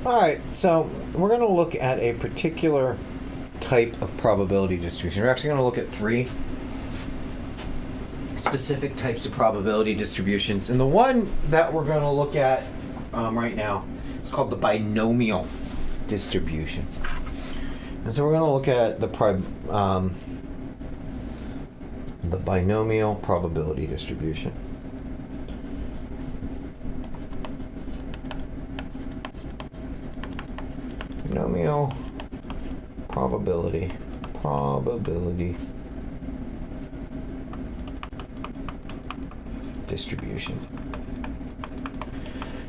All right, so we're going to look at a particular type of probability distribution. We're actually going to look at three specific types of probability distributions. And the one that we're going to look at right now is called the binomial distribution. And so we're going to look at the binomial probability distribution. Binomial probability distribution.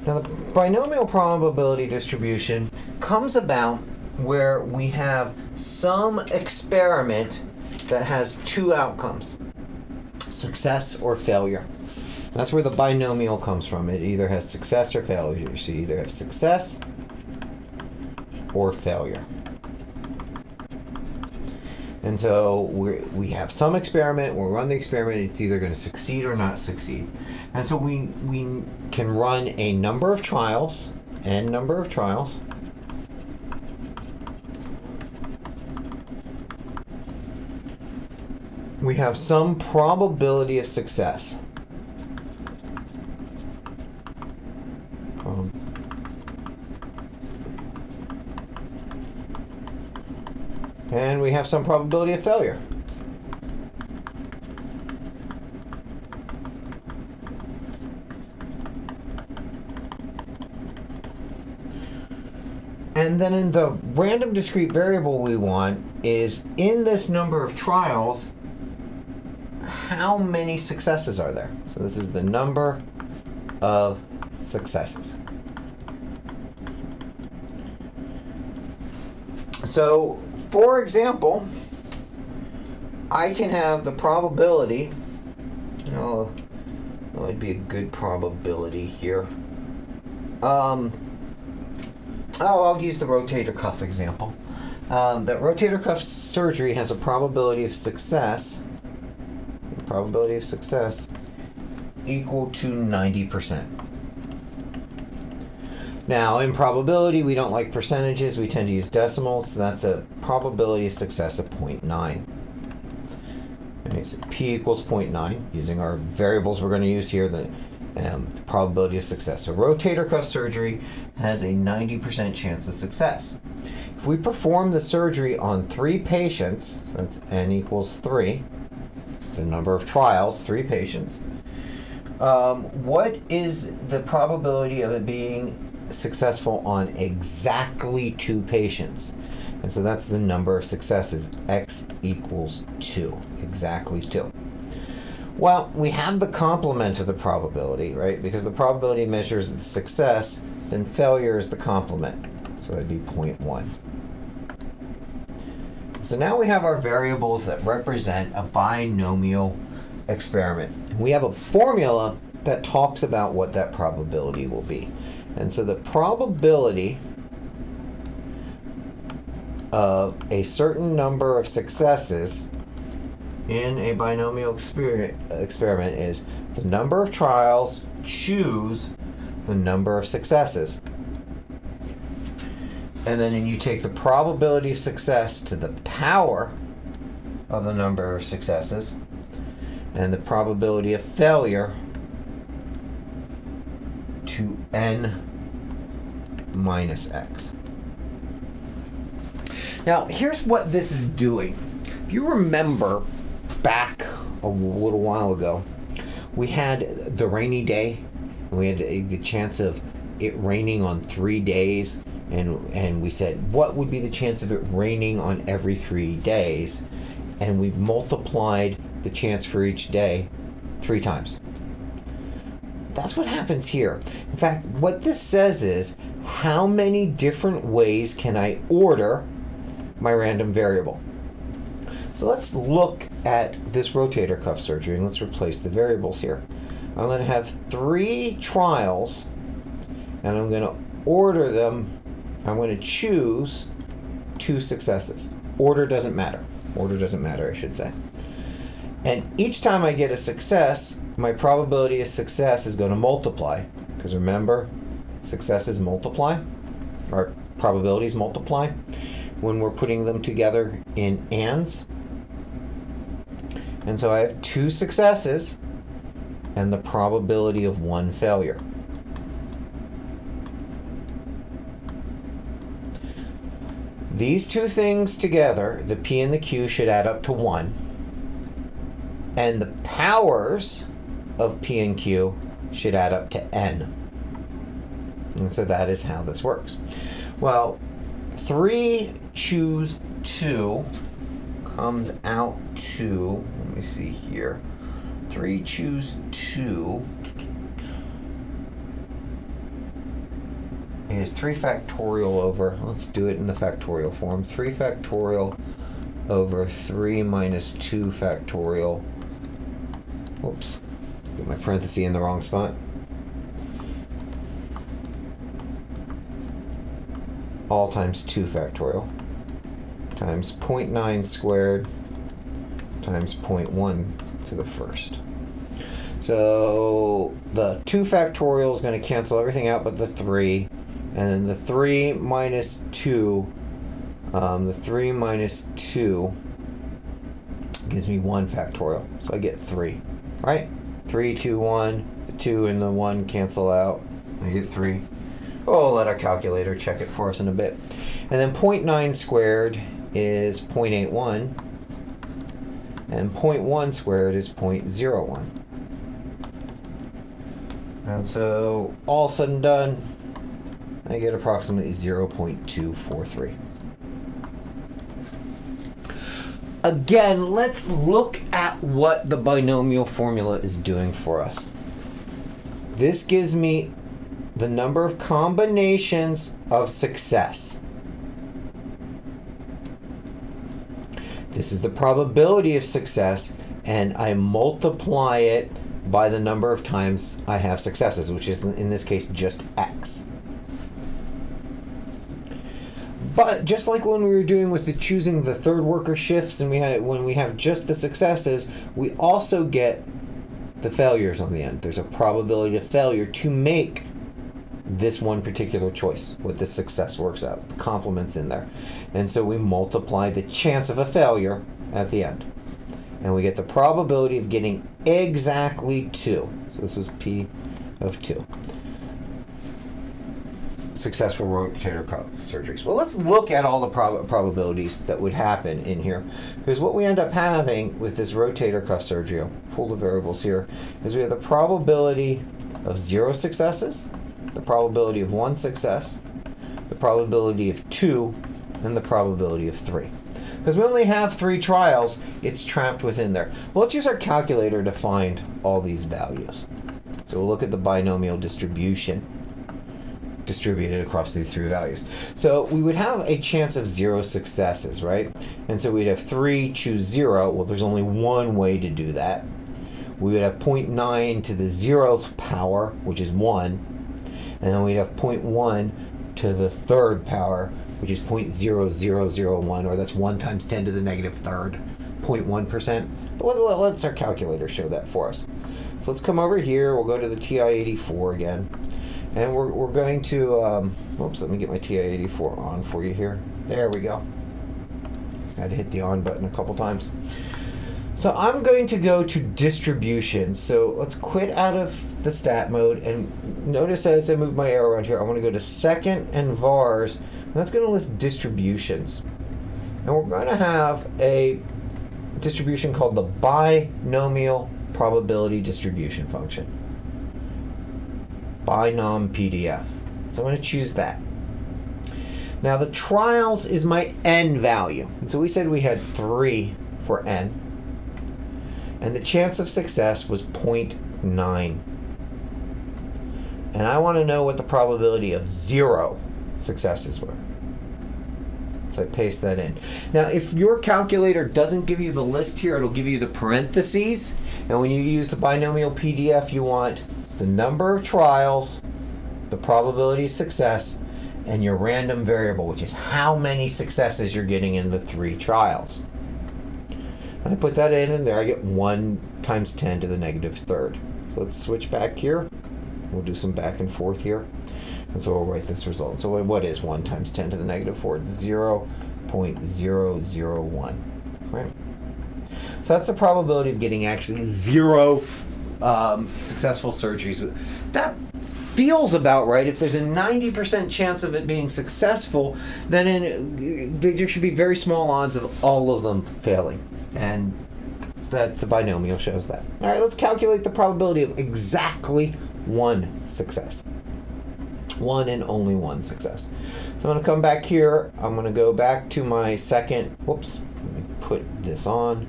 Now, the binomial probability distribution comes about where we have some experiment that has two outcomes, success or failure. That's where the binomial comes from. It either has success or failure. So you either have success or failure. And so we have some experiment, we'll run the experiment, it's either going to succeed or not succeed. And so we can run a number of trials, n number of trials, we have some probability of success. And we have some probability of failure. And then in the random discrete variable we want is, in this number of trials, how many successes are there? So this is the number of successes. So, for example, I can have the probability, that would be a good probability here. I'll use the rotator cuff example. That rotator cuff surgery has a probability of success equal to 90%. Now, in probability, we don't like percentages. We tend to use decimals. So that's a probability of success of 0.9. Okay, so P equals 0.9, using our variables we're going to use here, the probability of success. So rotator cuff surgery has a 90% chance of success. If we perform the surgery on 3 patients, so that's n equals 3, the number of trials, 3 patients, what is the probability of it being successful on exactly 2 patients? And so that's the number of successes, x equals 2, exactly 2. Well, we have the complement of the probability, right? Because the probability measures the success, then failure is the complement. So that'd be 0.1. So now we have our variables that represent a binomial experiment. We have a formula that talks about what that probability will be. And so the probability of a certain number of successes in a binomial experiment is the number of trials choose the number of successes. And then you take the probability of success to the power of the number of successes, and the probability of failure to n minus x. Now, here's what this is doing. If you remember back a little while ago, we had the rainy day, and we had the chance of it raining on 3 days, and we said, what would be the chance of it raining on every 3 days? And we multiplied the chance for each day 3 times. That's what happens here. In fact, what this says is, how many different ways can I order my random variable? So let's look at this rotator cuff surgery, and let's replace the variables here. I'm going to have 3 trials, and I'm going to order them. I'm going to choose 2 successes. Order doesn't matter. Order doesn't matter, I should say. And each time I get a success, my probability of success is going to multiply. Because remember, successes multiply. or probabilities multiply when we're putting them together in ands. And so I have 2 successes and the probability of 1 failure. These 2 things together, the P and the Q, should add up to 1. And the powers of P and Q should add up to N. And so that is how this works. Well, 3 choose 2 comes out to, let me see here, 3 choose 2 is 3 factorial over, let's do it in the factorial form, 3 factorial over 3 minus 2 factorial. Whoops, get my parenthesis in the wrong spot. All times 2 factorial times 0.9 squared times 0.1 to the first. So the 2 factorial is going to cancel everything out but the 3, and then the 3 minus 2, the 3 minus 2 gives me 1 factorial, so I get 3, right? 3, 2, 1, the 2 and the 1 cancel out, I get 3. Oh, let our calculator check it for us in a bit. And then 0.9 squared is 0.81, and 0.1 squared is 0.01. And so, all said and done, I get approximately 0.243. Again, let's look at what the binomial formula is doing for us. This gives me the number of combinations of success. This is the probability of success, and I multiply it by the number of times I have successes, which is in this case just x. But just like when we were doing with the choosing the third worker shifts, and when we have just the successes, we also get the failures on the end. There's a probability of failure to make this one particular choice, what the success works out, the complements in there. And so we multiply the chance of a failure at the end. And we get the probability of getting exactly 2. So this was P of 2. Successful rotator cuff surgeries. Well, let's look at all the probabilities that would happen in here. Because what we end up having with this rotator cuff surgery, I'll pull the variables here, is we have the probability of 0 successes, the probability of 1 success, the probability of 2, and the probability of 3. Because we only have 3 trials, it's trapped within there. Well, let's use our calculator to find all these values. So we'll look at the binomial distribution distributed across these 3 values. So we would have a chance of 0 successes, right? And so we'd have 3 choose 0. Well, there's only one way to do that. We would have 0.9 to the 0th power, which is 1. And then we'd have 0.1 to the 3rd power, which is 0.0001, or that's 1 times 10 to the negative 3rd, 0.1%. But let's our calculator show that for us. So let's come over here. We'll go to the TI-84 again. And we're going to, oops, let me get my TI-84 on for you here. There we go. I had to hit the on button a couple times. So I'm going to go to distribution. So let's quit out of the stat mode, and notice as I move my arrow around here, I want to go to second and vars, and that's going to list distributions. And we're going to have a distribution called the binomial probability distribution function. Binom PDF. So I'm going to choose that. Now the trials is my n value. And so we said we had 3 for n. And the chance of success was 0.9. And I want to know what the probability of 0 successes were. So I paste that in. Now, if your calculator doesn't give you the list here, it'll give you the parentheses. And when you use the binomial PDF, you want the number of trials, the probability of success, and your random variable, which is how many successes you're getting in the 3 trials. And I put that in, and there I get 1 times 10 to the negative 3rd. So let's switch back here. We'll do some back and forth here. And so we'll write this result. So what is 1 times 10 to the negative 4? It's 0.001, right? So that's the probability of getting actually 0 successful surgeries. That feels about right. If there's a 90% chance of it being successful, then there should be very small odds of all of them failing. And that the binomial shows that. All right, let's calculate the probability of exactly 1 success. 1 and only 1 success. So I'm going to come back here. I'm going to go back to my second. Whoops. Let me put this on.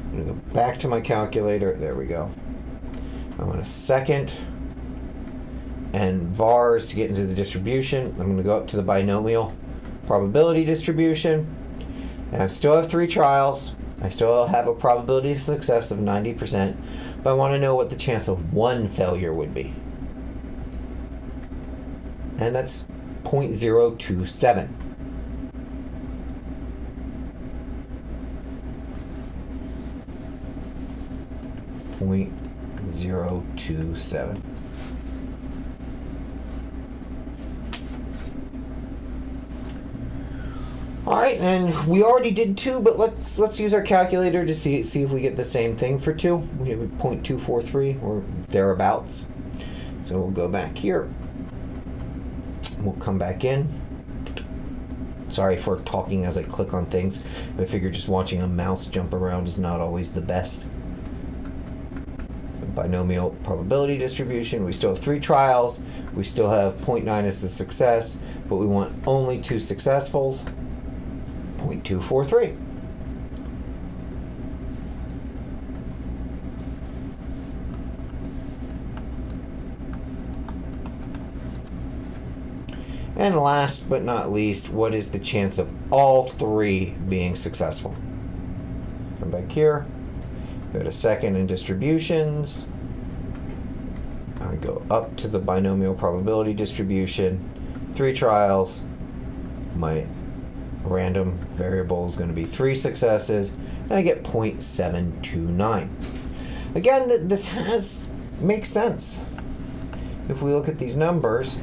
I'm going to go back to my calculator. There we go. I want a second and vars to get into the distribution. I'm going to go up to the binomial probability distribution. And I still have 3 trials. I still have a probability of success of 90%, but I want to know what the chance of 1 failure would be. And that's 0.027. .027. All right, and we already did 2, but let's use our calculator to see if we get the same thing for 2. We have 0.243 or thereabouts. So we'll go back here. We'll come back in. Sorry for talking as I click on things. I figure just watching a mouse jump around is not always the best. So binomial probability distribution. We still have 3 trials. We still have 0.9 as a success, but we want only 2 successfuls. 0.243. And last but not least, what is the chance of all 3 being successful? Come back here, go to second in distributions. I go up to the binomial probability distribution, 3 trials. My random variable is going to be 3 successes, and I get 0.729. Again, this makes sense. If we look at these numbers,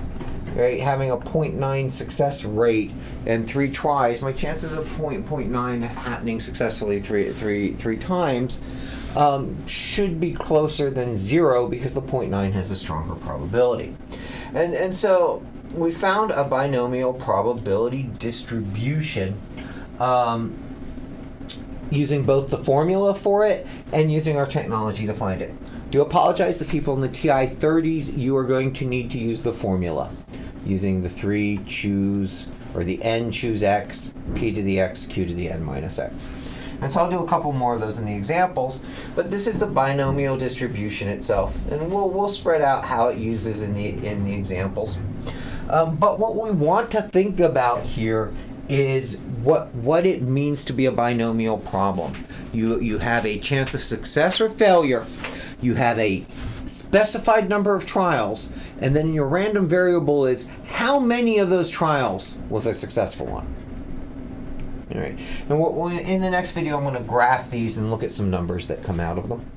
right, having a 0.9 success rate and 3 tries, my chances of 0.9 happening successfully three times should be closer than 0 because the 0.9 has a stronger probability. And so we found a binomial probability distribution using both the formula for it and using our technology to find it. Do apologize to people in the TI 30s. You are going to need to use the formula using the 3 choose, or the n choose x, p to the x, q to the n minus x. And so I'll do a couple more of those in the examples, but this is the binomial distribution itself, and we'll spread out how it uses in the examples. But what we want to think about here is what it means to be a binomial problem. You have a chance of success or failure. You have a specified number of trials, and then your random variable is how many of those trials was I successful on. All right. And in the next video, I'm going to graph these and look at some numbers that come out of them.